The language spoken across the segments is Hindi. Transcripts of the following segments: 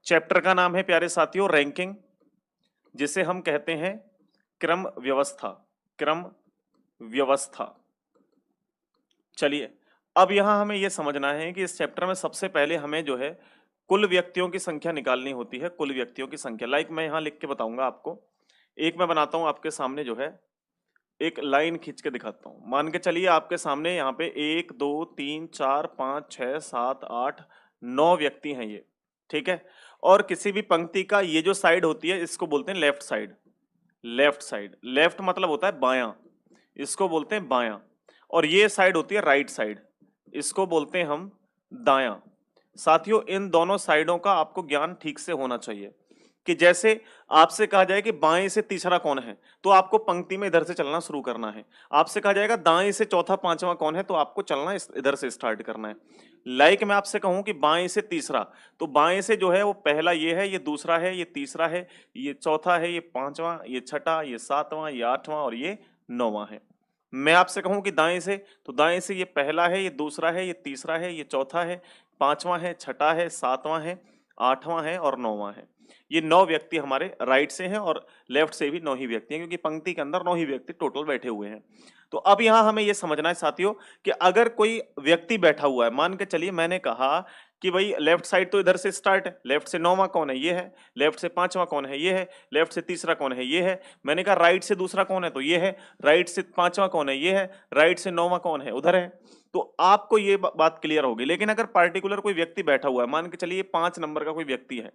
चैप्टर का नाम है प्यारे साथियों रैंकिंग, जिसे हम कहते हैं क्रम व्यवस्था। क्रम व्यवस्था। चलिए, अब यहां हमें यह समझना है कि इस चैप्टर में सबसे पहले हमें जो है कुल व्यक्तियों की संख्या निकालनी होती है। कुल व्यक्तियों की संख्या लाइक मैं यहां लिख के बताऊंगा आपको। एक मैं बनाता हूं आपके सामने जो है, एक लाइन खींच के दिखाता हूं। मान के चलिए आपके सामने यहाँ पे 1 2 3 4 5 6 7 8 9 व्यक्ति हैं ये, ठीक है। और किसी भी पंक्ति का ये जो साइड होती है इसको बोलते हैं left side. Left side, left मतलब होता है बायां, इसको बोलते हैं बायां। और ये साइड होती है राइट साइड, इसको बोलते हैं हम दायां। साथियों, इन दोनों साइडों का आपको ज्ञान ठीक से होना चाहिए कि जैसे आपसे कहा जाए कि बाएं से तीसरा कौन है, तो आपको पंक्ति में इधर से चलना शुरू करना है। आपसे कहा जाएगा दाएं से चौथा पांचवा कौन है, तो आपको चलना इधर से स्टार्ट करना है। लाइक मैं आपसे कहूं कि बाएं से तीसरा, तो बाएं से जो है वो पहला ये है, ये दूसरा है, ये तीसरा है, ये चौथा है, ये पांचवा, ये छठा, ये सातवां, ये आठवां और ये नौवां है। मैं आपसे कहूं कि दाएं से, तो दाएं से ये पहला है, ये दूसरा है, ये तीसरा है, ये चौथा है, पांचवा है, छठा है, सातवां है, आठवां है और नौवां है। ये 9 व्यक्ति हमारे राइट से हैं और लेफ्ट से भी 9 ही व्यक्ति हैं, क्योंकि पंक्ति के अंदर 9 ही व्यक्ति टोटल बैठे हुए हैं। तो अब यहां हमें यह समझना है साथियों कि अगर कोई व्यक्ति बैठा हुआ है, मान के चलिए मैंने कहा कि भाई लेफ्ट साइड तो इधर से स्टार्ट है, लेफ्ट से 9वां कौन है, ये है। लेफ्ट से 5वां कौन है, ये है। लेफ्ट से तीसरा कौन है, ये है। मैंने कहा राइट से दूसरा कौन है, तो ये है। राइट से 5वां कौन है, ये है। राइट से 9वां कौन है, उधर है। तो आपको ये बात क्लियर होगी। लेकिन अगर पार्टिकुलर कोई व्यक्ति बैठा हुआ है, मान के चलिए 5 नंबर का कोई व्यक्ति है,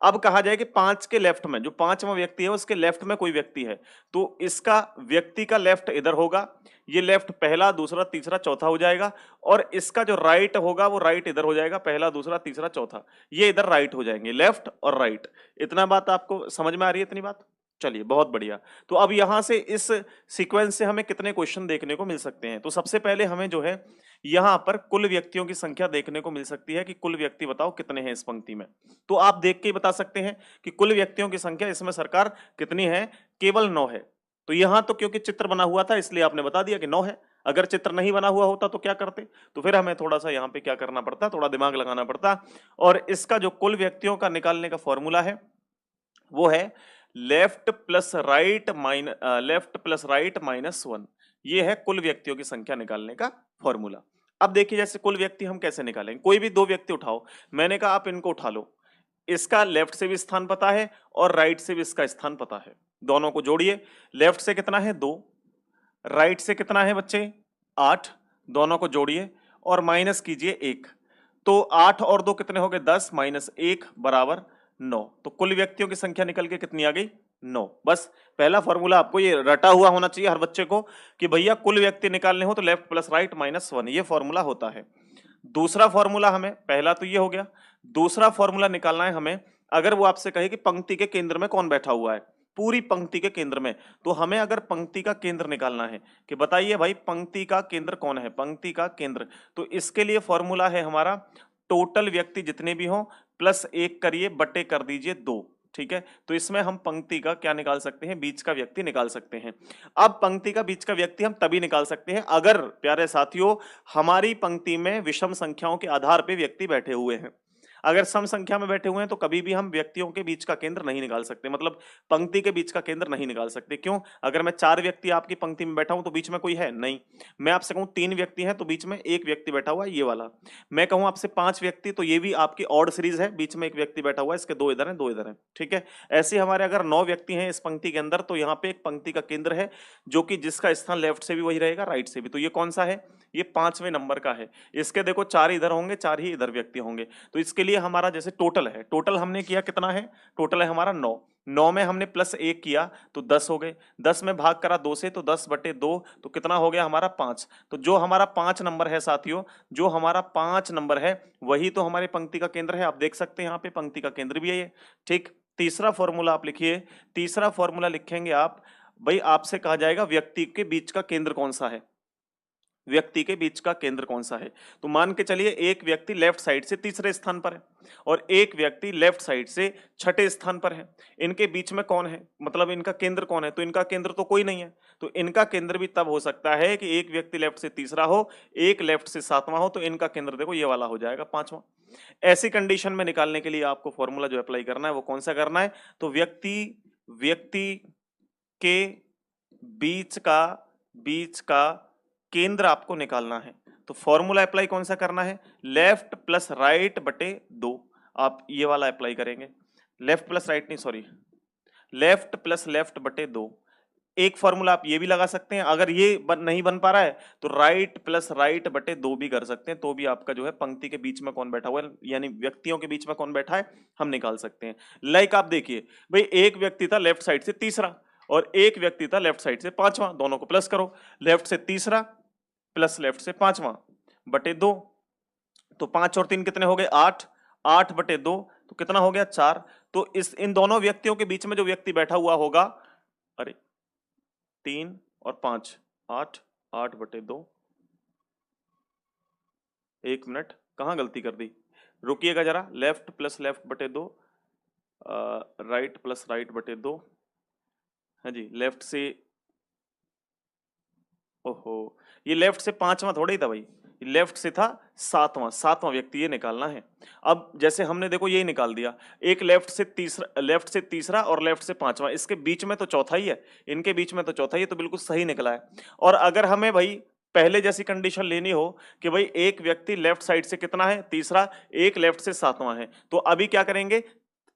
अब कहा जाए कि 5 के लेफ्ट में, जो 5वां व्यक्ति है उसके लेफ्ट में कोई व्यक्ति है, तो इसका व्यक्ति का लेफ्ट इधर होगा, ये लेफ्ट पहला दूसरा तीसरा चौथा हो जाएगा। और इसका जो राइट होगा वो राइट इधर हो जाएगा, पहला दूसरा तीसरा चौथा, ये इधर राइट हो जाएंगे, लेफ्ट और राइट। इतना बात आपको समझ में आ रही है, इतनी बात? चलिए, बहुत बढ़िया। तो अब यहां से इस सीक्वेंस से हमें कितने क्वेश्चन देखने को मिल सकते हैं? तो सबसे पहले हमें जो है यहां पर कुल व्यक्तियों की संख्या देखने को मिल सकती है कि कुल व्यक्ति बताओ कितने हैं इस पंक्ति में। तो आप देख के ही बता सकते हैं कि कुल व्यक्तियों की संख्या इसमें सरकार कितनी है, केवल 9 है। तो यहां तो क्योंकि चित्र बना हुआ था इसलिए आपने बता दिया कि 9 है। अगर चित्र नहीं बना हुआ होता तो क्या करते? तो फिर हमें थोड़ा सा यहां पे क्या करना पड़ता, थोड़ा दिमाग लगाना पड़ता। और इसका जो कुल व्यक्तियों का निकालने का फॉर्मूला है वो है लेफ्ट प्लस राइट माइनस 1। ये है कुल व्यक्तियों की संख्या निकालने का फॉर्मूला। अब देखिए जैसे कुल व्यक्ति हम कैसे निकालेंगे, कोई भी 2 व्यक्ति उठाओ, मैंने कहा आप इनको उठा लो, इसका लेफ्ट से भी स्थान पता है और राइट से भी इसका स्थान पता है। दोनों को जोड़िए, लेफ्ट से कितना है 2, राइट से कितना है बच्चे 8, दोनों को जोड़िए और माइनस कीजिए 1। तो 8 और 2 कितने हो गए 10, माइनस 1 बराबर 9। तो कुल व्यक्तियों की संख्या निकल के कितनी आ गई 9। बस पहला फॉर्मूला आपको ये रटा हुआ होना चाहिए हर बच्चे को कि भैया कुल व्यक्ति निकालने हो तो लेफ्ट प्लस राइट माइनस 1, ये फॉर्मूला होता है। दूसरा फॉर्मूला हमें, पहला तो ये हो गया, दूसरा फॉर्मूला निकालना है हमें। अगर वो आपसे कहे कि पंक्ति के केंद्र में कौन बैठा हुआ है, पूरी पंक्ति के केंद्र में, तो हमें अगर पंक्ति का केंद्र निकालना है कि बताइए भाई पंक्ति का केंद्र कौन है, पंक्ति का केंद्र, तो इसके लिए फॉर्मूला है हमारा टोटल व्यक्ति जितने भी हों प्लस 1 करिए बटे कर दीजिए 2। ठीक है, तो इसमें हम पंक्ति का क्या निकाल सकते हैं, बीच का व्यक्ति निकाल सकते हैं। अब पंक्ति का बीच का व्यक्ति हम तभी निकाल सकते हैं अगर प्यारे साथियों हमारी पंक्ति में विषम संख्याओं के आधार पे व्यक्ति बैठे हुए हैं। अगर सम संख्या में बैठे हुए हैं तो कभी भी हम व्यक्तियों के बीच का केंद्र नहीं निकाल सकते, मतलब पंक्ति के बीच का केंद्र नहीं निकाल सकते। क्यों? अगर मैं 4 व्यक्ति आपकी पंक्ति में बैठा हूं तो बीच में कोई है नहीं। मैं आपसे कहूं 3 व्यक्ति हैं तो बीच में एक व्यक्ति बैठा हुआ है, ये वाला। मैं कहूं आपसे 5 व्यक्ति, तो ये भी आपकी ऑड सीरीज है, बीच में एक व्यक्ति बैठा हुआ है, इसके 2 इधर हैं 2 इधर हैं। ठीक है, ऐसे हमारे अगर 9 व्यक्ति हैं इस पंक्ति के अंदर तो यहाँ पे एक पंक्ति का केंद्र है जो कि जिसका स्थान लेफ्ट से भी वही रहेगा राइट से भी। तो ये कौन सा है, ये 5वें नंबर का है। इसके देखो 4 इधर होंगे 4 ही इधर व्यक्ति होंगे। तो इसके लिए हमारा जैसे टोटल है, टोटल हमने किया कितना है, टोटल है हमारा 9। 9 में हमने प्लस 1 किया तो 10 हो गए, 10 में भाग करा 2 से तो 10 बटे 2, तो कितना हो गया हमारा 5। तो जो हमारा 5 नंबर है साथियों, जो हमारा 5 नंबर है वही तो हमारे पंक्ति का केंद्र है। आप देख सकते हैं यहाँ पे पंक्ति का केंद्र भी है ये। ठीक, तीसरा फॉर्मूला आप लिखिए, तीसरा फॉर्मूला लिखेंगे आप, भाई आपसे कहा जाएगा व्यक्ति के बीच का केंद्र कौन सा है। व्यक्ति के बीच का केंद्र कौन सा है। तो मान के चलिए एक व्यक्ति लेफ्ट साइड से तीसरे स्थान पर है और एक व्यक्ति लेफ्ट साइड से छठे स्थान पर है। इनके बीच में कौन है, मतलब इनका केंद्र कौन है, तो इनका केंद्र तो कोई नहीं है। तो इनका केंद्र भी तब हो सकता है कि एक व्यक्ति लेफ्ट से तीसरा हो, एक लेफ्ट से सातवां हो, तो इनका केंद्र देखो ये वाला हो जाएगा पांचवां। ऐसी कंडीशन में निकालने के लिए आपको फॉर्मूला जो अप्लाई करना है वो कौन सा करना है, तो व्यक्ति के बीच का केंद्र आपको निकालना है। तो फॉर्मूला अप्लाई कौन सा करना है, लेफ्ट प्लस राइट बटे 2। आप ये वाला अप्लाई करेंगे, लेफ्ट प्लस राइट नहीं सॉरी, लेफ्ट प्लस लेफ्ट बटे 2। एक फॉर्मूला आप ये भी लगा सकते हैं, अगर ये नहीं बन पा रहा है तो राइट प्लस राइट बटे 2 भी कर सकते हैं, तो भी आपका जो है पंक्ति के बीच में कौन बैठा हुआ है, यानी व्यक्तियों के बीच में कौन बैठा है हम निकाल सकते हैं। लाइक आप देखिए भाई, एक व्यक्ति था लेफ्ट साइड से तीसरा और एक व्यक्ति था लेफ्ट साइड से पांचवां, दोनों को प्लस करो, लेफ्ट से तीसरा प्लस लेफ्ट से पांचवां बटे 2, तो 5 और 3 कितने हो गए 8, 8 बटे 2 तो कितना हो गया 4। तो इन दोनों व्यक्तियों के बीच में जो व्यक्ति बैठा हुआ होगा, अरे 3 और 5 8, 8 बटे 2, 1 मिनट कहां गलती कर दी, रुकिएगा जरा, लेफ्ट प्लस लेफ्ट बटे 2, राइट प्लस राइट बटे 2, हाँ जी लेफ्ट से, ओहो ये लेफ्ट से पांचवां थोड़ा ही था भाई, लेफ्ट से था सातवां व्यक्ति ये निकालना है। अब जैसे हमने देखो यही निकाल दिया, एक लेफ्ट से तीसरा और लेफ्ट से पांचवां, इसके बीच में तो चौथा ही है, इनके बीच में तो चौथा ही है, तो बिल्कुल सही निकला है। और अगर हमें भाई पहले जैसी कंडीशन लेनी हो कि भाई एक व्यक्ति लेफ्ट साइड से कितना है तीसरा, एक लेफ्ट से सातवां है, तो अभी क्या करेंगे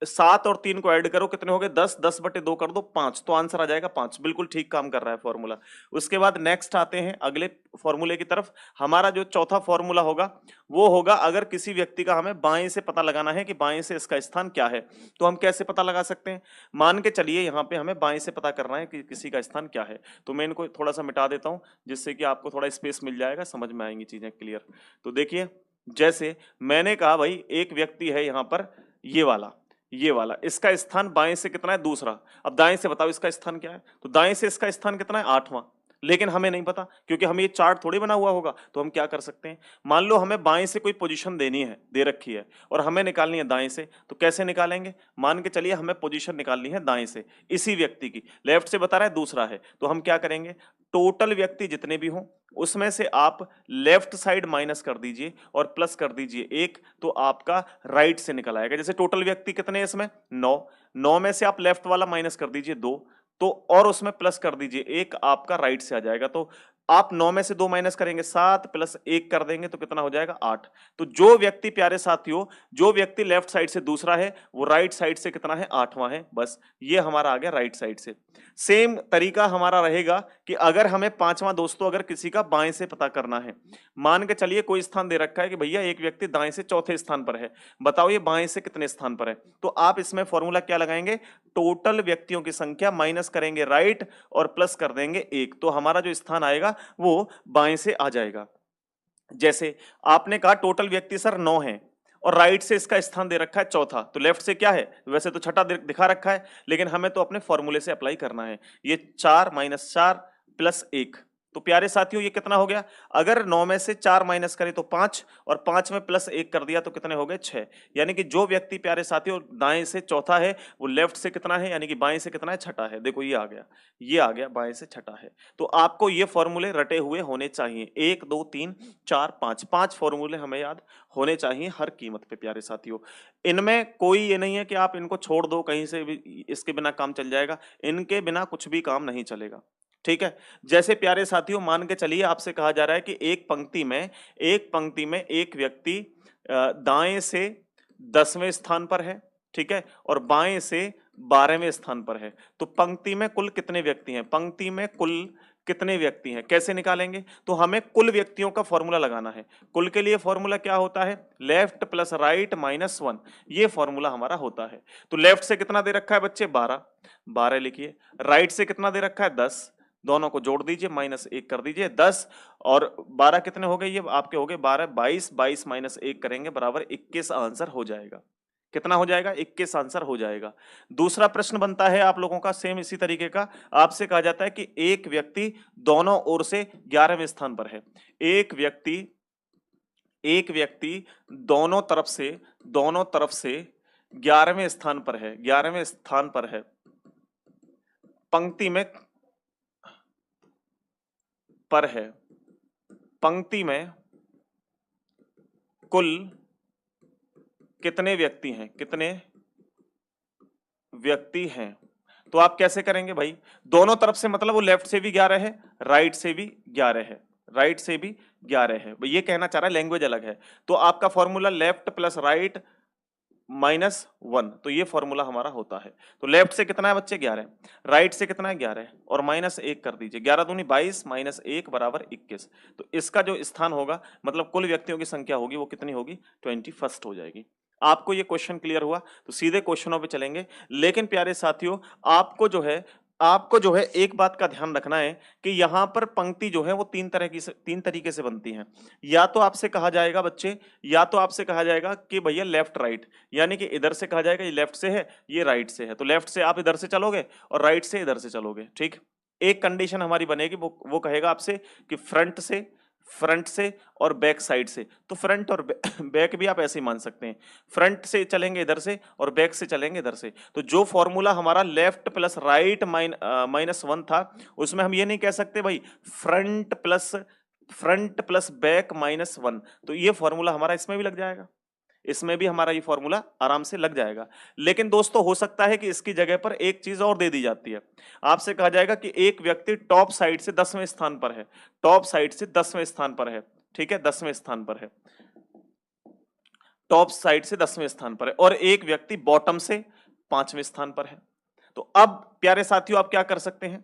7 और 3 को ऐड करो, कितने हो गए 10, 10 बटे 2 कर दो 5, तो आंसर आ जाएगा 5। बिल्कुल ठीक काम कर रहा है फॉर्मूला। उसके बाद नेक्स्ट आते हैं अगले फॉर्मूले की तरफ। हमारा जो चौथा फॉर्मूला होगा वो होगा, अगर किसी व्यक्ति का हमें बाएं से पता लगाना है कि बाएं से इसका स्थान क्या है, तो हम कैसे पता लगा सकते हैं। मान के चलिए यहाँ पे हमें बाएं से पता करना है कि किसी का स्थान क्या है, तो मैं इनको थोड़ा सा मिटा देता हूं जिससे कि आपको थोड़ा स्पेस मिल जाएगा, समझ में आएंगी चीजें क्लियर। तो देखिए जैसे मैंने कहा भाई एक व्यक्ति है यहाँ पर ये वाला, इसका स्थान बाएं से कितना है दूसरा, अब दाएं से बताओ इसका स्थान क्या है, तो दाएं से इसका स्थान कितना है 8वां, लेकिन हमें नहीं पता क्योंकि हमें ये चार्ट थोड़ी बना हुआ होगा। तो हम क्या कर सकते हैं, मान लो हमें बाएं से कोई पोजीशन देनी है, दे रखी है और हमें निकालनी है दाएं से, तो कैसे निकालेंगे, मान के चलिए हमें पोजीशन निकालनी है दाएं से, इसी व्यक्ति की लेफ्ट से बता रहा है दूसरा है, तो हम क्या करेंगे, टोटल व्यक्ति जितने भी हों उसमें से आप लेफ्ट साइड माइनस कर दीजिए और प्लस कर दीजिए 1, तो आपका राइट से निकल आएगा। जैसे टोटल व्यक्ति कितने हैं इसमें 9 में से आप लेफ्ट वाला माइनस कर दीजिए 2, तो और उसमें प्लस कर दीजिए 1, आपका राइट से आ जाएगा। तो आप 9 में से 2 माइनस करेंगे 7 प्लस 1 कर देंगे तो कितना हो जाएगा 8। तो जो व्यक्ति प्यारे साथियों, जो व्यक्ति लेफ्ट साइड से दूसरा है वो राइट साइड से कितना है 8वां है, बस ये हमारा आ गया राइट साइड से। सेम तरीका हमारा रहेगा कि अगर हमें 5वां दोस्तों अगर किसी का बाएं से पता करना है, मान के चलिए कोई स्थान दे रखा है कि भैया एक व्यक्ति दाएं से चौथे स्थान पर है, बताओ ये बाएं से कितने स्थान पर है, तो आप इसमें फॉर्मूला क्या लगाएंगे, टोटल व्यक्तियों की संख्या माइनस करेंगे राइट और प्लस कर देंगे 1, तो हमारा जो स्थान आएगा वो बाएं से आ जाएगा। जैसे आपने कहा टोटल व्यक्ति सर 9 है और राइट से इसका स्थान दे रखा है चौथा, तो लेफ्ट से क्या है, वैसे तो छठा दिखा रखा है, लेकिन हमें तो अपने फॉर्मूले से अप्लाई करना है, ये 4 - 4 प्लस 1, तो प्यारे साथियों ये कितना हो गया, अगर 9 में से 4 माइनस करें तो 5 और 5 में प्लस 1 कर दिया तो कितने हो गए 6। यानी कि जो व्यक्ति प्यारे साथियों दाएं से चौथा है वो लेफ्ट से कितना है, यानी कि बाएं से कितना है छठा है। देखो ये आ गया बाएं से छठा है। तो आपको ये फॉर्मूले रटे हुए होने चाहिए, 1 2 3 4 5 फॉर्मूले हमें याद होने चाहिए हर कीमत पे प्यारे साथियों। इनमें कोई ये नहीं है कि आप इनको छोड़ दो कहीं से भी, इसके बिना काम चल जाएगा, इनके बिना कुछ भी काम नहीं चलेगा, ठीक है। जैसे प्यारे साथियों मान के चलिए आपसे कहा जा रहा है कि एक पंक्ति में एक व्यक्ति दाएं से 10वें स्थान पर है, ठीक है, और बाएं से 12वें स्थान पर है, तो पंक्ति में कुल कितने व्यक्ति हैं, पंक्ति में कुल कितने व्यक्ति हैं, कैसे निकालेंगे, तो हमें कुल व्यक्तियों का फॉर्मूला लगाना है। कुल के लिए फॉर्मूला क्या होता है, लेफ्ट प्लस राइट माइनस 1, ये फॉर्मूला हमारा होता है। तो लेफ्ट से कितना दे रखा है बच्चे 12 लिखिए, राइट से कितना दे रखा है 10, दोनों को जोड़ दीजिए माइनस 1 कर दीजिए, 10 और 12 कितने हो गए, ये आपके हो गए 12, 22 - 1 करेंगे बराबर 21 आंसर हो जाएगा। कितना हो जाएगा? 21 आंसर हो जाएगा। दूसरा प्रश्न बनता है आप लोगों का सेम इसी तरीके का। आपसे कहा जाता है कि एक व्यक्ति दोनों ओर से 11वें स्थान पर है। एक व्यक्ति दोनों तरफ से 11वें स्थान पर है, 11वें स्थान पर है। पंक्ति में कुल कितने व्यक्ति हैं? तो आप कैसे करेंगे भाई? दोनों तरफ से मतलब वो लेफ्ट से भी 11 है, राइट से भी 11 है, ये कहना चाह रहा है, लैंग्वेज अलग है। तो आपका फॉर्मूला लेफ्ट प्लस राइट -1, तो ये फॉर्मूला हमारा होता है। तो लेफ्ट से कितना है बच्चे? 11, राइट से कितना है? 11 और -1 कर दीजिए, 11 दूनी 22 -1 बराबर 21। तो इसका जो स्थान होगा मतलब कुल व्यक्तियों की संख्या होगी वो कितनी होगी? 21 हो जाएगी। आपको ये क्वेश्चन क्लियर हुआ? तो सीधे क्वेश्चनों पे चलेंगे। लेकिन प्यारे साथियों आपको जो है एक बात का ध्यान रखना है कि यहां पर पंक्ति जो है वो तीन तरीके से बनती है। या तो आपसे कहा जाएगा बच्चे, या तो आपसे कहा जाएगा कि भैया लेफ्ट राइट, यानी कि इधर से कहा जाएगा ये लेफ्ट से है, ये राइट से है, तो लेफ्ट से आप इधर से चलोगे और राइट से इधर से चलोगे। ठीक, एक कंडीशन हमारी बनेगी, वो कहेगा आपसे कि फ्रंट से और बैक साइड से। तो फ्रंट और बैक भी आप ऐसे ही मान सकते हैं, फ्रंट से चलेंगे इधर से और बैक से चलेंगे इधर से। तो जो फॉर्मूला हमारा लेफ्ट प्लस राइट -1 था, उसमें हम ये नहीं कह सकते भाई फ्रंट प्लस बैक -1। तो ये फॉर्मूला हमारा इसमें भी लग जाएगा, इसमें भी हमारा ये फॉर्मूला आराम से लग जाएगा। लेकिन दोस्तों हो सकता है कि इसकी जगह पर एक चीज और दे दी जाती है। आपसे कहा जाएगा कि एक व्यक्ति टॉप साइड से 10वें स्थान पर है, टॉप साइड से 10वें स्थान पर है, ठीक है, 10वें स्थान पर है, टॉप साइड से 10वें स्थान पर है, और एक व्यक्ति बॉटम से 5वें स्थान पर है। तो अब प्यारे साथियों आप क्या कर सकते हैं?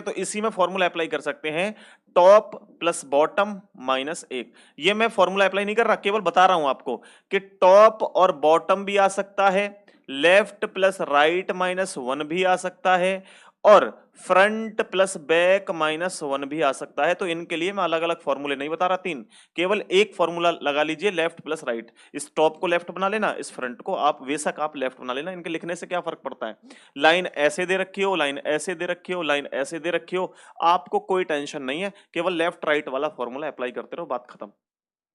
तो इसी में फॉर्मूला अप्लाई कर सकते हैं, टॉप प्लस बॉटम -1। ये मैं फॉर्मूला अप्लाई नहीं कर रहा, केवल बता रहा हूं आपको कि टॉप और बॉटम भी आ सकता है, लेफ्ट प्लस राइट -1 भी आ सकता है, और फ्रंट प्लस बैक -1 भी आ सकता है। तो इनके लिए मैं अलग अलग फॉर्मूले नहीं बता रहा, तीन, केवल एक फॉर्मूला लगा लीजिए, लेफ्ट प्लस राइट। इस टॉप को लेफ्ट बना लेना, इस फ्रंट को आप बेशक आप लेफ्ट बना लेना। इनके लिखने से क्या फर्क पड़ता है? लाइन ऐसे दे रखी हो, लाइन ऐसे दे रखी हो, लाइन ऐसे दे रखी हो, आपको कोई टेंशन नहीं है, केवल लेफ्ट राइट वाला फॉर्मूला अप्लाई करते रहो, बात खत्म।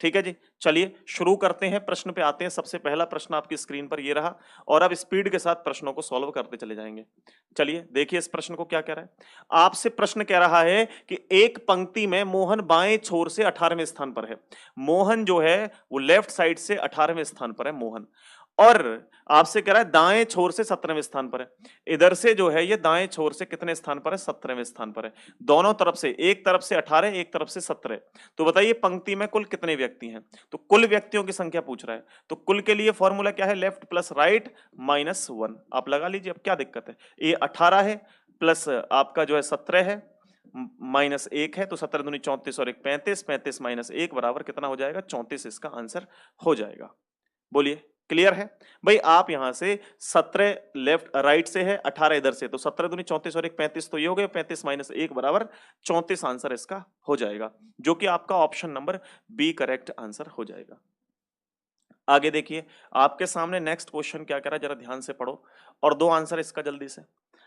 ठीक है जी, चलिए शुरू करते हैं, प्रश्न पे आते हैं। सबसे पहला प्रश्न आपकी स्क्रीन पर ये रहा, और अब स्पीड के साथ प्रश्नों को सॉल्व करते चले जाएंगे। चलिए देखिए इस प्रश्न को क्या कह रहा है। आपसे प्रश्न कह रहा है कि एक पंक्ति में मोहन बाएं छोर से 18वें स्थान पर है। मोहन जो है वो लेफ्ट साइड से 18वें स्थान पर है, मोहन। और आपसे कह रहा है दाएं छोर से 17वें स्थान पर है। इधर से जो है ये दाएं छोर से कितने स्थान पर है? 17वें स्थान पर है। दोनों तरफ से, एक तरफ से 18, एक तरफ से 17। तो बताइए पंक्ति में कुल कितने व्यक्ति हैं? तो कुल व्यक्तियों की संख्या पूछ रहा है। तो कुल के लिए फॉर्मूला क्या है? Left plus right -1। आप लगा लीजिए, अब क्या दिक्कत है? ये 18 है, प्लस आपका जो है 17 है, -1 है, तो 17 दूनी 34 और 1 35, 35 -1 बराबर कितना हो जाएगा? 34 इसका आंसर हो जाएगा। बोलिए क्लियर है भाई? आप यहां से 17 लेफ्ट राइट से है, 18 इधर से, तो 17 दूनी 34 और 1 35, तो ये हो गया 35 -1 बराबर 34 आंसर इसका हो जाएगा, जो कि आपका option number B correct answer हो जाएगा। आगे देखिए आपके सामने नेक्स्ट क्वेश्चन क्या कह रहा है, जरा ध्यान से पढ़ो और दो आंसर इसका जल्दी से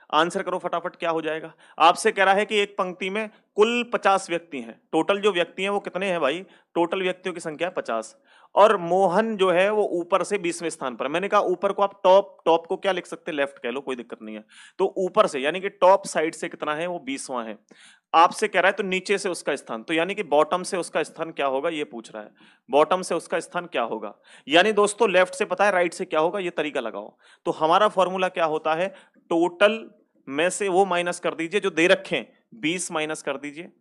आंसर करो फटाफट। क्या हो जाएगा? आपसे कह रहा है कि एक पंक्ति में कुल 50 व्यक्ति हैं। टोटल जो व्यक्ति हैं वो कितने हैं भाई? टोटल व्यक्तियों की संख्या है 50, और मोहन जो है वो ऊपर से 20वें स्थान पर। मैंने कहा ऊपर को आप टॉप को क्या लिख सकते हैं? लेफ्ट कह लो, कोई दिक्कत नहीं है। तो ऊपर से यानी कि टॉप साइड से कितना है? वो 20वां है। आपसे कह रहा है तो नीचे से उसका स्थान, तो यानी कि बॉटम से उसका स्थान क्या होगा ये पूछ रहा है। बॉटम से उसका स्थान क्या होगा? यानी दोस्तों लेफ्ट से पता है, राइट से क्या होगा, ये तरीका लगाओ। तो हमारा फॉर्मूला क्या होता है? टोटल में से वो माइनस कर दीजिए जो दे रखे हैं, 20 माइनस कर दीजिए,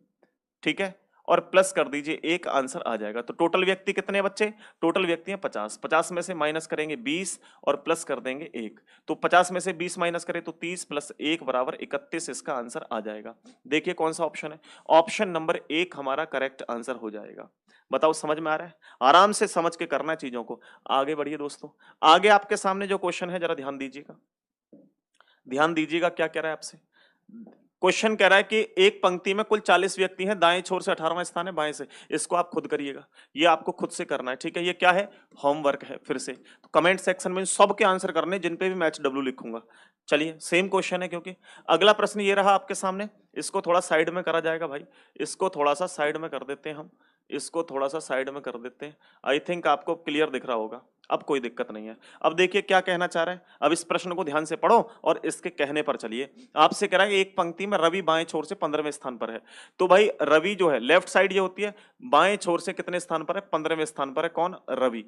ठीक है, और प्लस कर दीजिए, एक आंसर आ जाएगा। तो टोटल व्यक्ति कितने बच्चे? टोटल व्यक्ति हैं 50, 50 में से माइनस करेंगे 20 और प्लस कर देंगे 1, तो 50 में से 20 माइनस करें तो 30 प्लस 1 बराबर 31 इसका आंसर आ जाएगा। देखिए कौन सा ऑप्शन है? ऑप्शन नंबर 1 हमारा करेक्ट आंसर हो जाएगा। बताओ समझ में आ रहा है? आराम से समझ के करना है चीजों को। आगे बढ़िए दोस्तों, आगे आपके सामने जो क्वेश्चन है जरा ध्यान दीजिएगा, ध्यान दीजिएगा क्या कह रहा है आपसे। क्वेश्चन कह रहा है कि एक पंक्ति में कुल 40 व्यक्ति हैं, दाएं छोर से 18वां स्थान है, बाएं से। इसको आप खुद करिएगा, ये आपको खुद से करना है, ठीक है। ये क्या है, होमवर्क है। फिर से तो कमेंट सेक्शन में सबके आंसर करने, जिन पे भी मैं HW लिखूंगा। चलिए सेम क्वेश्चन है, क्योंकि अगला प्रश्न ये रहा आपके सामने। इसको थोड़ा साइड में करा जाएगा भाई, इसको थोड़ा सा साइड में कर देते हैं हम, इसको थोड़ा सा साइड में कर देते हैं। आई थिंक आपको क्लियर दिख रहा होगा, अब कोई दिक्कत नहीं है। अब देखिए क्या कहना चाह रहे हैं, अब इस प्रश्न को ध्यान से पढ़ो और इसके कहने पर चलिए। आपसे कह रहा है एक पंक्ति में रवि बाएं छोर से 15वें स्थान पर है। तो भाई रवि जो है लेफ्ट साइड ये होती है, बाएं छोर से कितने स्थान पर है, 15वें स्थान पर है। कौन, रवि,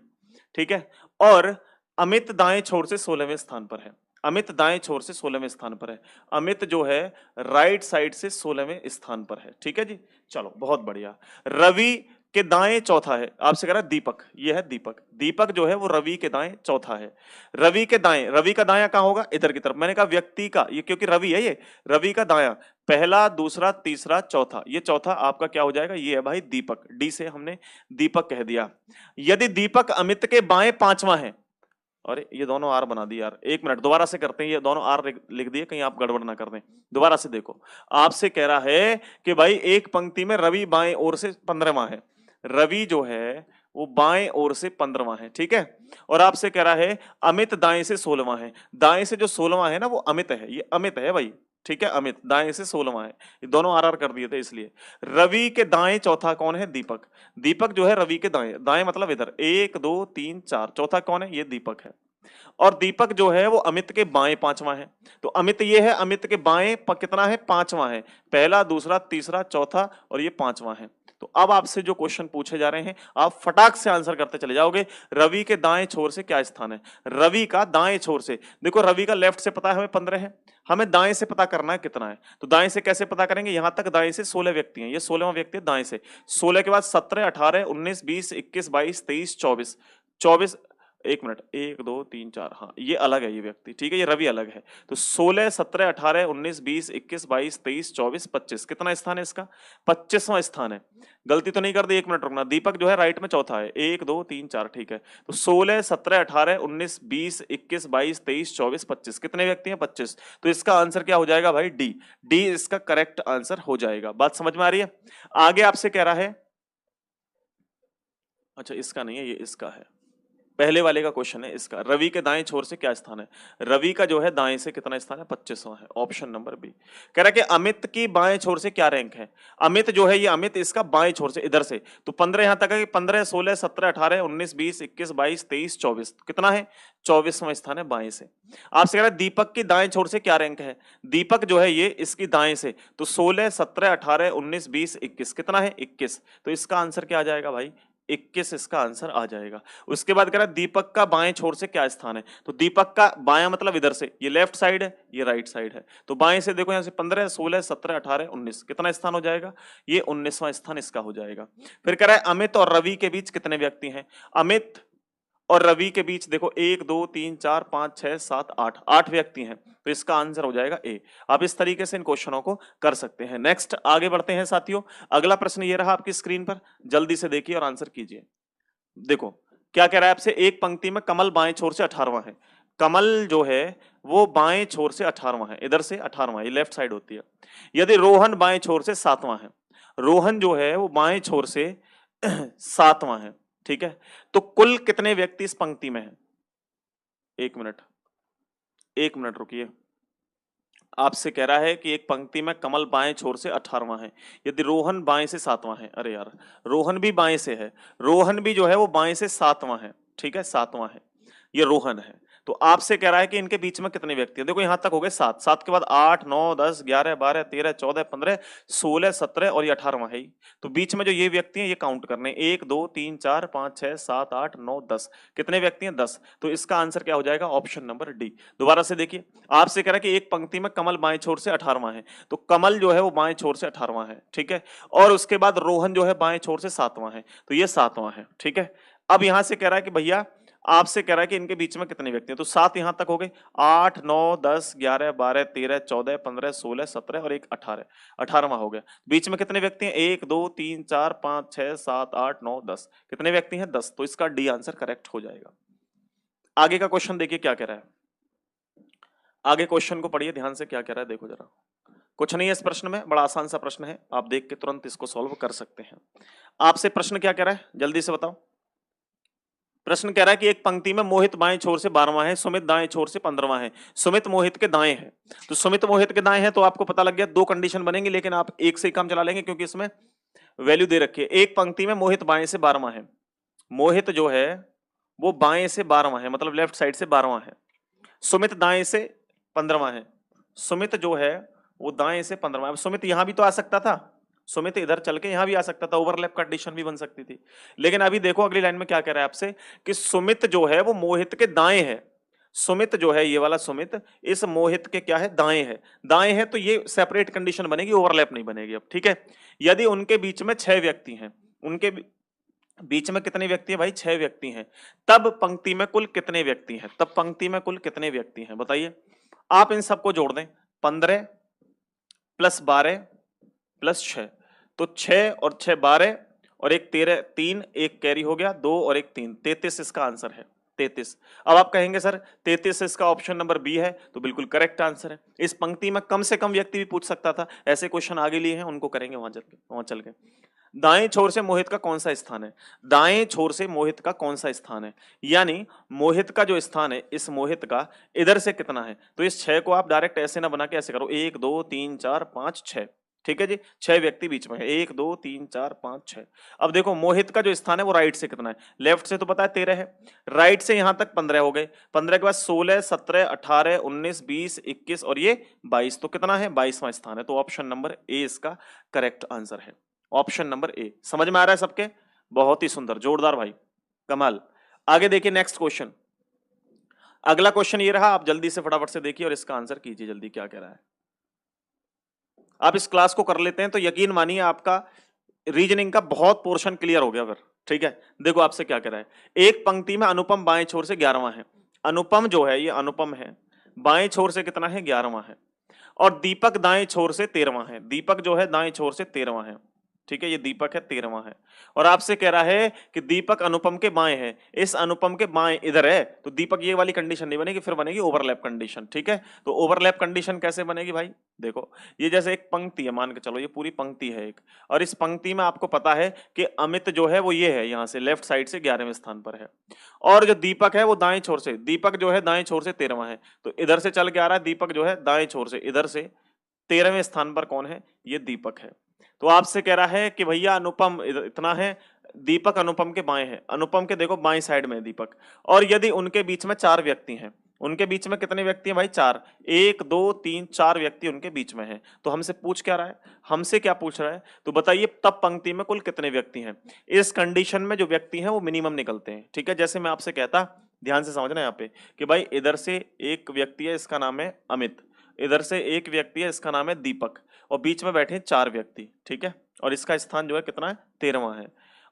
ठीक है। और अमित दाएं छोर से 16वें स्थान पर है। अमित दाएं छोर से 16वें स्थान पर है। अमित जो है राइट साइड से 16वें स्थान पर है, ठीक है जी। चलो बहुत बढ़िया। रवि के दाएं चौथा है, आपसे कह रहा है दीपक, ये है दीपक। दीपक जो है वो रवि के दाएं चौथा है। रवि के दाएं, रवि का दायां कहां होगा, इधर की तरफ। मैंने कहा व्यक्ति का, ये क्योंकि रवि है, ये रवि का दायां पहला, दूसरा, तीसरा, चौथा, ये चौथा आपका क्या हो जाएगा, ये है भाई दीपक। डी से हमने दीपक कह दिया। यदि दीपक अमित के बाएं पांचवा है, अरे ये दोनों आर बना दिए यार, एक मिनट दोबारा से करते हैं, ये दोनों आर लिख दिए, कहीं आप गड़बड़ ना कर दें। दोबारा से देखो, आपसे कह रहा है कि भाई एक पंक्ति में रवि बाएं ओर से 15वां है। रवि जो है वो बाएं ओर से 15वां है, ठीक है। और आपसे कह रहा है अमित दाएं से 16वां है। दाएं से जो 16वां है ना वो अमित है, ये अमित है भाई, ठीक है। अमित दाएं से 16वां है, ये दोनों आर कर दिए थे इसलिए। रवि के दाएं चौथा कौन है, दीपक। दीपक जो है रवि के दाएं, दाएं मतलब इधर 1 2 3 4, चौथा कौन है, ये दीपक है। और दीपक जो है वो अमित के बाएं पांचवा है। तो अमित ये है, अमित के बाएं कितना है, पांचवा है। पहला, दूसरा, तीसरा, चौथा और ये पांचवा है। तो अब आपसे जो क्वेश्चन पूछे जा रहे हैं आप फटाक से आंसर करते चले जाओगे। रवि के दाएं छोर से क्या स्थान है, रवि का दाएं छोर से। देखो रवि का लेफ्ट से पता है हमें 15 है, हमें दाएं से पता करना है कितना है। तो दाएं से कैसे पता करेंगे, यहां तक दाएं से 16 व्यक्ति हैं, ये 16वां व्यक्ति है दाएं से। 16 के बाद 17 18 19 20 21 22 23 24, 24, एक मिनट, 1 2 3 4, हाँ ये अलग है ये व्यक्ति, ठीक है, ये रवि अलग है। तो 16 17 18 19 20 21 22 23 24 25, कितना स्थान है इसका, 25वां स्थान है। गलती तो नहीं कर दी, एक मिनट रुकना। दीपक जो है राइट में चौथा है, 1 2 3 4, ठीक है। तो 16 17 18 19 20 21 22 23 24 25, कितने व्यक्ति हैं, 25। तो इसका आंसर क्या हो जाएगा भाई, डी। डी इसका करेक्ट आंसर हो जाएगा। बात समझ में आ रही है। आगे आपसे कह रहा है, अच्छा इसका नहीं है, ये इसका है, पहले वाले का क्वेश्चन है इसका। रवि के दाएं छोर से क्या स्थान है, रवि का जो है दाएं से कितना स्थान है, 25वां है, ऑप्शन नंबर बी। कह रहा है कि अमित की बाएं छोर से क्या रैंक है। अमित जो है ये अमित इसका बाएं छोर से इधर से, तो 15 यहां तक है, 15 16 17 18 19 20 21 22 23 24, कितना है, 24वां स्थान है बाएं से। आपसे कह रहा है दीपक की दाएं छोर से क्या रैंक है। दीपक जो है ये इसकी दाएं से, तो 16 17 18 19 20 21, कितना है, 21। तो इसका आंसर क्या आ जाएगा भाई, 21 इसका आंसर आ जाएगा। उसके बाद कह रहा है दीपक का बाएं छोर से क्या स्थान है। तो दीपक का बायां मतलब इधर से, ये लेफ्ट साइड है, ये राइट साइड है। तो बाएं से देखो यहां से 15 16 17 18 19, कितना स्थान हो जाएगा, ये 19वां स्थान इसका हो जाएगा। फिर कह रहा है अमित और रवि के बीच कितने व्यक्ति हैं। अमित और रवि के बीच देखो 1 2 3 4 5 6 7 8, 8 व्यक्ति हैं। तो इसका आंसर हो जाएगा ए। आप इस तरीके से इन क्वेश्चनों को कर सकते हैं। नेक्स्ट आगे बढ़ते हैं साथियों। अगला प्रश्न ये रहा आपकी स्क्रीन पर, जल्दी से देखिए और आंसर कीजिए। देखो क्या कह रहा है आपसे, एक पंक्ति में कमल बाएं छोर से 18वां है। कमल जो है वो बाएं छोर से 18वां है, इधर से 18वां, ये लेफ्ट साइड होती है। यदि रोहन बाएं छोर से 7वां है, रोहन जो है वो बाएं छोर से 7वां है, ठीक है। तो कुल कितने व्यक्ति इस पंक्ति में हैं, एक मिनट, एक मिनट रुकिए। आपसे कह रहा है कि एक पंक्ति में कमल बाएं छोर से 18वां है, यदि रोहन बाएं से 7वां है। अरे यार रोहन भी बाएं से है, रोहन भी जो है वो बाएं से 7वां है, ठीक है, 7वां है, ये रोहन है। तो आपसे कह रहा है कि इनके बीच में कितने व्यक्ति हैं। देखो यहां तक हो गए 7, 7 के बाद 8 9 10 11 12 13 14 15 16 17 और ये 18वां है। तो बीच में जो ये व्यक्ति हैं ये काउंट करने, 1 2 3 4 5 6 7 8 9 10, कितने व्यक्ति हैं, 10। तो इसका आंसर क्या हो जाएगा, ऑप्शन नंबर डी। दोबारा से देखिए, आपसे कह रहा है कि एक पंक्ति में कमल बाएं छोर से 18वां है, तो कमल जो है वो बाएं छोर से 18वां है, ठीक है। और उसके बाद रोहन जो है बाएं छोर से 7वां है, तो ये 7वां है, ठीक है। अब यहां से कह रहा है कि भैया, आपसे कह रहा है कि इनके बीच में कितने व्यक्ति हैं। तो 7 यहां तक हो गए, 8 9 10 11 12 13 14 15 16 17 और एक 18, 18वां हो गया। बीच में कितने व्यक्ति हैं, 1 2 3 4 5 6 7 8 9 10, कितने व्यक्ति हैं, 10। तो इसका डी आंसर करेक्ट हो जाएगा। आगे का क्वेश्चन देखिए क्या कह रहा है, आगे क्वेश्चन को पढ़िए ध्यान से, क्या कह रहा है देखो जरा। कुछ नहीं है इस प्रश्न में, बड़ा आसान सा प्रश्न है, आप देख के तुरंत इसको सॉल्व कर सकते हैं। आपसे प्रश्न क्या कह रहा है जल्दी से बताओ। प्रश्न कह रहा है कि एक पंक्ति में मोहित बाएं छोर से 12वां है, सुमित दाएं छोर से 15वां है। सुमित मोहित के दाएं है, तो सुमित मोहित के दाएं है, तो आपको पता लग गया दो कंडीशन बनेंगी, लेकिन आप एक से ही काम चला लेंगे क्योंकि इसमें वैल्यू दे रखी है। एक पंक्ति में मोहित बाएं से 12वां है, मोहित जो है वो बाएं से 12वां है, मतलब लेफ्ट साइड से 12वां है। सुमित दाएं से 15वां है, सुमित जो है वो दाएं से 15वां। अब सुमित यहां भी तो आ सकता था, सुमित इधर चल के यहां भी आ सकता था, ओवरलैप कंडीशन भी बन सकती थी। लेकिन अभी देखो अगली लाइन में क्या कह रहा है आपसे कि सुमित जो है वो मोहित के दाएं है। सुमित जो है ये वाला सुमित इस मोहित के क्या है, दाएं है। दाएं है तो ये सेपरेट कंडीशन बनेगी, ओवरलैप नहीं बनेगी। अब ठीक है, यदि उनके बीच में 6 व्यक्ति हैं, उनके बीच में कितने व्यक्ति हैं भाई, 6 व्यक्ति हैं, तब पंक्ति में कुल कितने व्यक्ति हैं, तब पंक्ति में कुल कितने व्यक्ति हैं बताइए। आप इन सबको जोड़ दें, 15 प्लस 12 प्लस 6, तो 6 और 6 12 और एक 13, 3 एक कैरी हो गया, 2 और एक 3, 33 इसका आंसर है, 33। अब आप कहेंगे सर 33 इसका ऑप्शन नंबर बी है, तो बिल्कुल करेक्ट आंसर है। इस पंक्ति में कम से कम व्यक्ति भी पूछ सकता था, ऐसे क्वेश्चन आगे लिए हैं, उनको करेंगे वहां चल के। दाएं छोर से मोहित का कौन सा स्थान है, दाएं छोर से मोहित का कौन सा स्थान है, यानी मोहित का जो स्थान है, इस मोहित का इधर से कितना है। तो इस 6 को आप डायरेक्ट ऐसे ना बना के ऐसे करो, 1 2 3 4 5 6, ठीक है जी, 6 व्यक्ति बीच में है, 1 2 3 4 5 6। अब देखो मोहित का जो स्थान है वो राइट से कितना है, लेफ्ट से तो पता है 13 है, राइट से यहां तक 15 हो गए, 15 के बाद 16 17 18 19 20 21 और ये 22, तो कितना है, 22वां स्थान है। तो ऑप्शन नंबर ए इसका करेक्ट आंसर है, ऑप्शन नंबर ए। समझ में आ रहा है सबके, बहुत ही सुंदर, जोरदार भाई, कमाल। आगे देखिए नेक्स्ट क्वेश्चन, अगला क्वेश्चन ये रहा, आप जल्दी से फटाफट से देखिए और इसका आंसर कीजिए जल्दी, क्या कह रहा है। आप इस क्लास को कर लेते हैं तो यकीन मानिए आपका रीजनिंग का बहुत पोर्शन क्लियर हो गया फिर, ठीक है। देखो आपसे क्या कह रहा है, एक पंक्ति में अनुपम बाएं छोर से 11वां है, अनुपम जो है ये अनुपम है, बाएं छोर से कितना है, 11वां है, और दीपक दाएं छोर से 13वां है, दीपक जो है दाएं छोर से 13वां है, ठीक है, ये दीपक है 13वां है। और आपसे कह रहा है कि दीपक अनुपम के बाएं है, इस अनुपम के बाएं इधर है, तो दीपक ये वाली कंडीशन नहीं बनेगी, फिर बनेगी ओवरलैप कंडीशन, ठीक है। तो ओवरलैप कंडीशन कैसे बनेगी भाई, देखो ये जैसे एक पंक्ति है, मान के चलो ये पूरी पंक्ति है एक, और इस पंक्ति में आपको पता है कि अमित जो है वो ये है, यहां से लेफ्ट साइड से 11वें स्थान पर है, और जो दीपक है वो दाएं छोर से, दीपक जो है दाएं छोर से 13वां है, तो इधर से चल के आ रहा है दीपक जो है दाएं छोर से, इधर से 13वें स्थान पर कौन है, ये दीपक है। तो आपसे कह रहा है कि भैया अनुपम इतना है, दीपक अनुपम के बाएं है, अनुपम के देखो बाएं साइड में है दीपक, और यदि उनके बीच में 4 व्यक्ति हैं, उनके बीच में कितने व्यक्ति हैं भाई, 4, 1 2 3 4 व्यक्ति उनके बीच में हैं। तो हमसे पूछ क्या रहा है, हमसे क्या पूछ रहा है, तो बताइए तब पंक्ति में कुल कितने व्यक्ति हैं। इस कंडीशन में जो व्यक्ति हैं वो मिनिमम निकलते हैं, ठीक है। जैसे मैं आपसे कहता, ध्यान से समझना यहाँ पे कि भाई इधर से एक व्यक्ति है, इसका नाम है अमित, इधर से एक व्यक्ति है, इसका नाम है दीपक, और बीच में बैठे 4 व्यक्ति, ठीक है, और इसका स्थान जो है कितना है, 13वां है,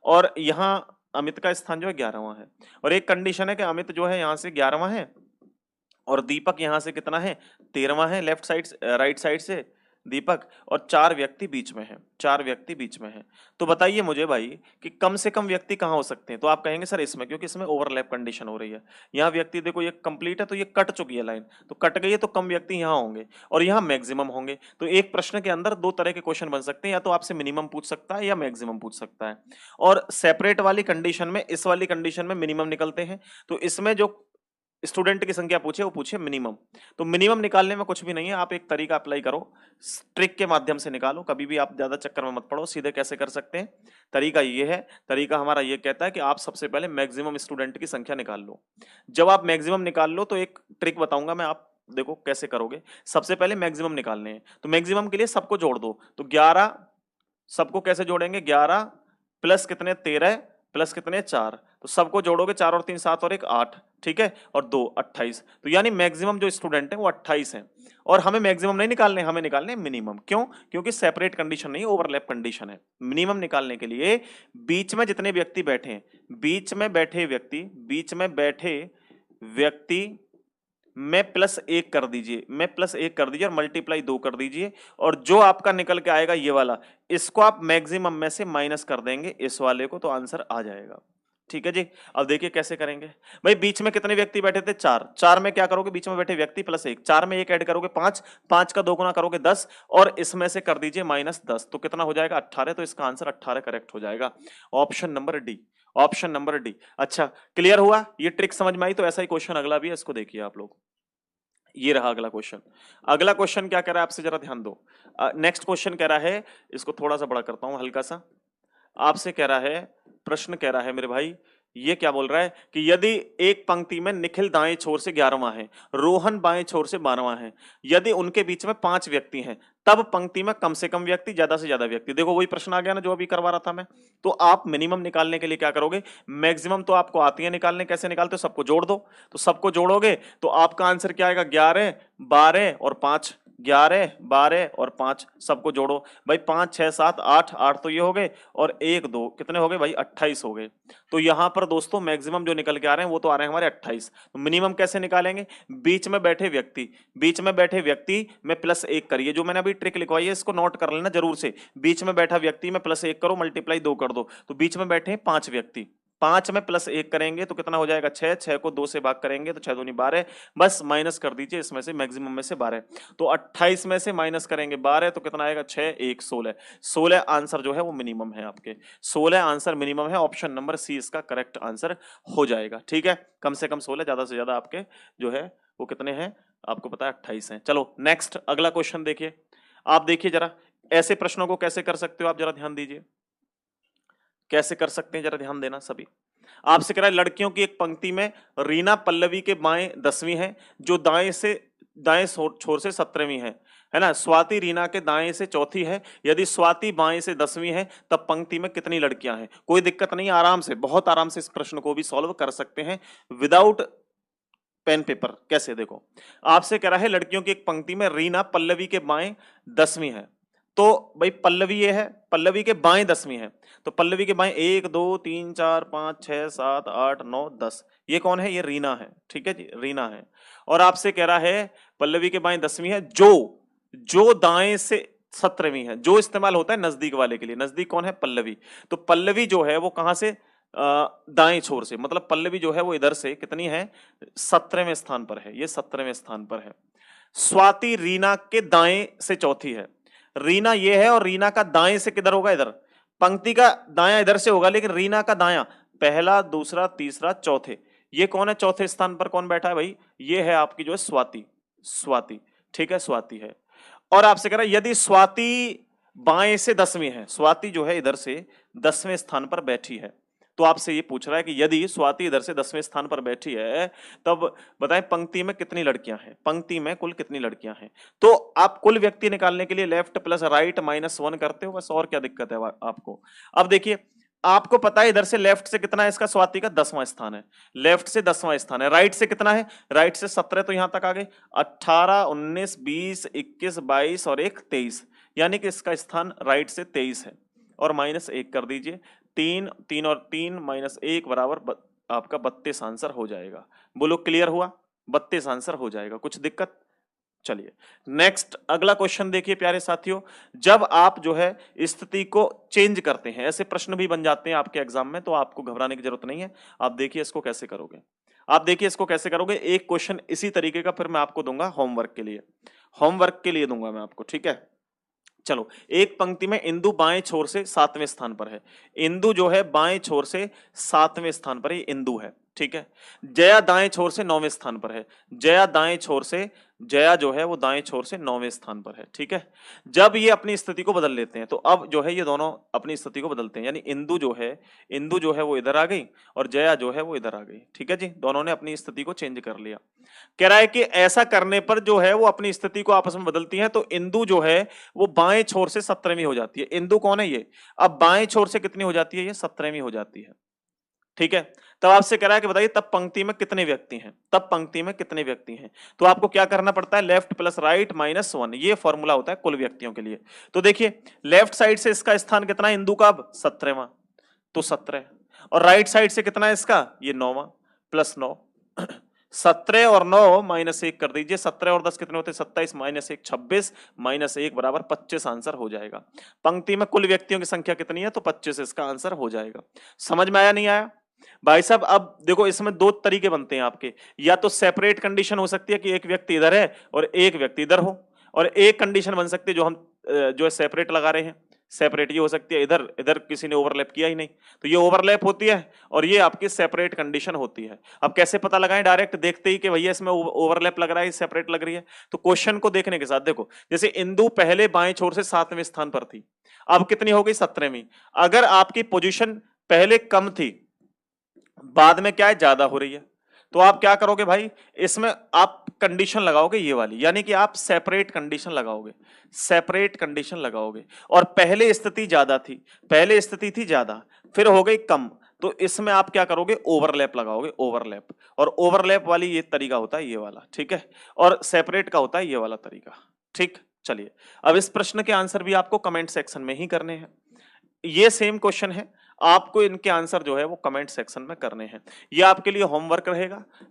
और यहाँ अमित का स्थान जो है 11वां है, और एक कंडीशन है कि अमित जो है यहाँ से 11वां है और दीपक यहाँ से कितना है, 13वां है, लेफ्ट साइड राइट साइड से दीपक, और 4 व्यक्ति बीच में है, 4 व्यक्ति बीच में है। तो बताइए मुझे भाई कि कम से कम व्यक्ति कहाँ हो सकते हैं, तो आप कहेंगे सर इसमें, क्योंकि इसमें ओवरलैप कंडीशन हो रही है। यहाँ व्यक्ति देखो ये कंप्लीट है, तो ये कट चुकी है लाइन, तो कट गई है, तो कम व्यक्ति यहाँ होंगे और यहाँ मैक्सिमम होंगे। तो एक प्रश्न के अंदर 2 तरह के क्वेश्चन बन सकते हैं, या तो आपसे मिनिमम पूछ सकता है या मैक्सिमम पूछ सकता है, और सेपरेट वाली कंडीशन में, इस वाली कंडीशन में मिनिमम निकलते हैं। तो इसमें जो स्टूडेंट की संख्या पूछे वो पूछे मिनिमम, तो मिनिमम निकालने में कुछ भी नहीं है, आप एक तरीका अप्लाई करो, ट्रिक के माध्यम से निकालो, कभी भी आप ज्यादा चक्कर में मत पड़ो, सीधे कैसे कर सकते हैं। तरीका ये है, तरीका हमारा ये कहता है कि आप सबसे पहले मैक्सिमम स्टूडेंट की संख्या निकाल लो। जब आप मैक्सिमम निकाल लो तो एक ट्रिक बताऊंगा मैं, आप देखो कैसे करोगे। सबसे पहले मैक्सिमम निकालने हैं, तो मैक्सिमम के लिए सबको जोड़ दो, तो 11 सबको कैसे जोड़ेंगे, 11 प्लस कितने 13 प्लस कितने 4, तो सबको जोड़ोगे 4 और 3 7 और 1 8, ठीक है, और 2 28, तो यानी मैक्सिमम जो स्टूडेंट है वो 28 है। और हमें मैक्सिमम नहीं निकालने, हमें निकालने मिनिमम। क्यों, क्योंकि सेपरेट कंडीशन नहीं, ओवरलैप कंडीशन है। मिनिमम निकालने के लिए बीच में जितने व्यक्ति बैठे हैं, बीच में बैठे व्यक्ति, बीच में बैठे व्यक्ति में +1 कर दीजिए, में +1 कर दीजिए और मल्टीप्लाई 2 कर दीजिए, और जो आपका निकल के आएगा ये वाला, इसको आप मैक्सिमम में से माइनस कर देंगे इस वाले को, तो आंसर आ जाएगा। ठीक है जी। अब देखिए कैसे करेंगे भाई, बीच में कितने व्यक्ति बैठे थे, 4, 4 में क्या करोगे, बीच में बैठे व्यक्ति प्लस 1, 4 में 1 ऐड करोगे 5, 5 का 2 गुना करोगे 10 और इसमें से कर दीजिए -10, तो कितना हो जाएगा 18। तो इसका आंसर 18 करेक्ट हो जाएगा, option number D, option number D. अच्छा क्लियर हुआ, ये ट्रिक समझ में आई। तो ऐसा ही क्वेश्चन अगला भी है, इसको देखिए आप लोग। ये रहा अगला क्वेश्चन। अगला क्वेश्चन क्या कह रहा है आपसे, जरा ध्यान दो। नेक्स्ट क्वेश्चन कह रहा है, इसको थोड़ा सा बड़ा करता हूं हल्का सा। आपसे कह रहा है, प्रश्न कह रहा है मेरे भाई, ये क्या बोल रहा है कि यदि एक पंक्ति में निखिल दाएं छोर से 11वां है, रोहन बाएं छोर से 12वां है, यदि उनके बीच में 5 व्यक्ति हैं, तब पंक्ति में कम से कम व्यक्ति, ज्यादा से ज्यादा व्यक्ति। देखो वही प्रश्न आ गया ना जो अभी करवा रहा था मैं। तो आप मिनिमम निकालने के लिए क्या करोगे, मैक्सिमम तो आपको आती है निकालने, कैसे निकालते हो, सबको जोड़ दो। तो सबको जोड़ोगे तो आपका आंसर क्या आएगा, 11, 12 और 5, 11, 12 और 5, सबको जोड़ो भाई, 5, 6, 7, 8, 8 तो ये हो गए और 1, 2 कितने हो गए भाई, 28 हो गए। तो यहां पर दोस्तों मैक्सिमम जो निकल के आ रहे हैं वो तो आ रहे हैं हमारे 28। तो मिनिमम कैसे निकालेंगे, बीच में बैठे व्यक्ति, बीच में बैठे व्यक्ति में +1 करिए, जो मैंने अभी ट्रिक लिखवाई है इसको नोट कर लेना जरूर से। बीच में बैठा व्यक्ति में +1 करो, मल्टीप्लाई 2 कर दो, तो बीच में बैठे 5 व्यक्ति, 5 में +1 करेंगे तो कितना हो जाएगा 6, 6 को 2 से भाग करेंगे तो 6 दूनी 12, बस माइनस कर दीजिए इसमें से मैक्सिमम में से 12। तो 28 में से माइनस करेंगे 12 तो कितना आएगा 6, 1, 16, 16 आंसर जो है वो मिनिमम है आपके, 16 आंसर मिनिमम है, ऑप्शन नंबर सी इसका करेक्ट आंसर हो जाएगा। ठीक है, कम से कम 16, ज्यादा से ज्यादा आपके जो है वो कितने हैं आपको पता है 28 हैं। चलो नेक्स्ट अगला क्वेश्चन देखिए, आप देखिए जरा ऐसे प्रश्नों को कैसे कर सकते हो आप, जरा ध्यान दीजिए कैसे कर सकते हैं, जरा ध्यान देना सभी। आपसे कह रहा है लड़कियों की एक पंक्ति में रीना पल्लवी के बाएं 10वीं है, जो दाएं छोर से 17वीं है ना, स्वाति रीना के दाएं से चौथी है, यदि स्वाति बाएं से 10वीं है तब पंक्ति में कितनी लड़कियां हैं। कोई दिक्कत नहीं, आराम से, बहुत आराम से इस प्रश्न को भी सॉल्व कर सकते हैं विदाउट पेन पेपर। कैसे, देखो आपसे कह रहा है लड़कियों की एक पंक्ति में रीना पल्लवी के बाएं 10वीं है, तो भाई पल्लवी ये है, पल्लवी के बाएं 10वीं है, तो पल्लवी के बाएं 1, 2, 3, 4, 5, 6, 7, 8, 9, 10, ये कौन है, ये रीना है। ठीक है जी, रीना है। और आपसे कह रहा है पल्लवी के बाएं 10वीं है, जो दाएं से 17वीं है, जो इस्तेमाल होता है नजदीक वाले के लिए, नजदीक कौन है, पल्लवी। तो पल्लवी जो है वो कहां से, दाएं छोर से, मतलब पल्लवी जो है वो इधर से कितनी है, 17वें स्थान पर है, ये 17वें स्थान पर है। स्वाति रीना के दाएं से चौथी है, रीना ये है और रीना का दाएं से किधर होगा, इधर, पंक्ति का दायां इधर से होगा, लेकिन रीना का दायां पहला, दूसरा, तीसरा, चौथे, ये कौन है, चौथे स्थान पर कौन बैठा है भाई, ये है आपकी जो है स्वाति, स्वाति। ठीक है, स्वाति है। और आपसे कह रहा है यदि स्वाति बाएं से 10वीं है, स्वाति जो है इधर से 10वें स्थान पर बैठी है, तो आपसे ये पूछ रहा है कि यदि स्वाति इधर से 10वें स्थान पर बैठी है तब बताएं पंक्ति में कितनी लड़कियां हैं, पंक्ति में कुल कितनी लड़कियां हैं। तो आप कुल व्यक्ति निकालने के लिए लेफ्ट प्लस राइट -1 करते हो, बस, और क्या दिक्कत है आपको। अब देखिए आपको पता है इधर से लेफ्ट से कितना है इसका, स्वाति का 10वां स्थान है, लेफ्ट से 10वां स्थान है, राइट से कितना है, राइट से 17, तो यहां तक आ गए 18, 19, 20, 21, 22 और 1, 23, यानी कि इसका स्थान राइट से 23 है, और -1 कर दीजिए, 3, 3 और 3 -1 बराबर आपका 32 आंसर हो जाएगा। बोलो क्लियर हुआ, 32 आंसर हो जाएगा, कुछ दिक्कत। चलिए नेक्स्ट अगला क्वेश्चन देखिए प्यारे साथियों, जब आप जो है स्थिति को चेंज करते हैं, ऐसे प्रश्न भी बन जाते हैं आपके एग्जाम में, तो आपको घबराने की जरूरत नहीं है। आप देखिए इसको कैसे करोगे, आप देखिए इसको कैसे करोगे। एक क्वेश्चन इसी तरीके का फिर मैं आपको दूंगा होमवर्क के लिए, होमवर्क के लिए दूंगा मैं आपको, ठीक है। चलो, एक पंक्ति में इंदु बाएं छोर से 7वें स्थान पर है, इंदु जो है बाएं छोर से 7वें स्थान पर है, इंदु है, ठीक है। जया दाएं छोर से 9वें स्थान पर है, जया दाएं छोर से, जया जो है वो दाएं छोर से 9वें स्थान पर है, ठीक है। जब ये अपनी स्थिति को बदल लेते हैं तो अब जो है ये दोनों अपनी स्थिति को बदलते हैं, यानी इंदु जो है वो इधर आ गई और जया जो है वो इधर आ गई, ठीक है जी, दोनों ने अपनी स्थिति को चेंज कर लिया। कह रहा है कि ऐसा करने पर जो है वो अपनी स्थिति को आपस में बदलती है, तो इंदु जो है वो बाएं छोर से 17वीं हो जाती है। इंदु कौन है ये, अब बाएं छोर से कितनी हो जाती है, ये 17वीं हो जाती है, ठीक है। तब आपसे कह रहा है कि बताइए तब पंक्ति में कितने व्यक्ति हैं, तब पंक्ति में कितने व्यक्ति हैं। तो आपको क्या करना पड़ता है, लेफ्ट प्लस राइट -1, ये फॉर्मूला होता है कुल व्यक्तियों के लिए। तो देखिए लेफ्ट साइड से इसका स्थान कितना है इंदु का, अब 17वां, तो 17, और राइट साइड से कितना है इसका, ये 9वां, +9, 17 और 9 -1 कर दीजिए, 17 और 10 कितने होते हैं, 27 -1 26, -1 बराबर 25 आंसर हो जाएगा। पंक्ति में कुल व्यक्तियों की संख्या कितनी है, तो 25 इसका आंसर हो जाएगा। समझ में आया नहीं आया, भाई साहब अब देखो इसमें दो तरीके बनते हैं आपके, या तो सेपरेट कंडीशन हो सकती है कि एक व्यक्ति इधर है और एक व्यक्ति इधर हो, और एक कंडीशन बन सकती है जो हम जो है सेपरेट लगा रहे हैं, सेपरेट ये हो सकती है इधर इधर किसी ने ओवरलैप किया ही नहीं, तो ये ओवरलैप होती है और ये आपकी सेपरेट कंडीशन होती है। अब कैसे पता लगाएं डायरेक्ट देखते ही कि भैया इसमें ओवरलैप लग रहा है सेपरेट लग रही है? तो क्वेश्चन को देखने के साथ देखो, जैसे इंदु पहले बाएं छोर से 7वें स्थान पर थी, अब कितनी हो गई 17वीं। अगर आपकी पोजीशन पहले कम थी, बाद में क्या है ज्यादा हो रही है, तो आप क्या करोगे भाई, इसमें आप कंडीशन लगाओगे ये वाली, यानी कि आप सेपरेट कंडीशन लगाओगे, सेपरेट कंडीशन लगाओगे। और पहले स्थिति ज्यादा थी, पहले स्थिति थी ज्यादा, फिर हो गई कम, तो इसमें आप क्या करोगे ओवरलैप लगाओगे, ओवरलैप। और ओवरलैप वाली ये तरीका होता है ये वाला, ठीक है, और सेपरेट का होता है ये वाला तरीका। ठीक, चलिए अब इस प्रश्न के आंसर भी आपको कमेंट सेक्शन में ही करने हैं। ये सेम क्वेश्चन है, आपको इनके आंसर जो है वो कमेंट सेक्शन में करने हैं। ये आपके लिए होमवर्क रहेगा।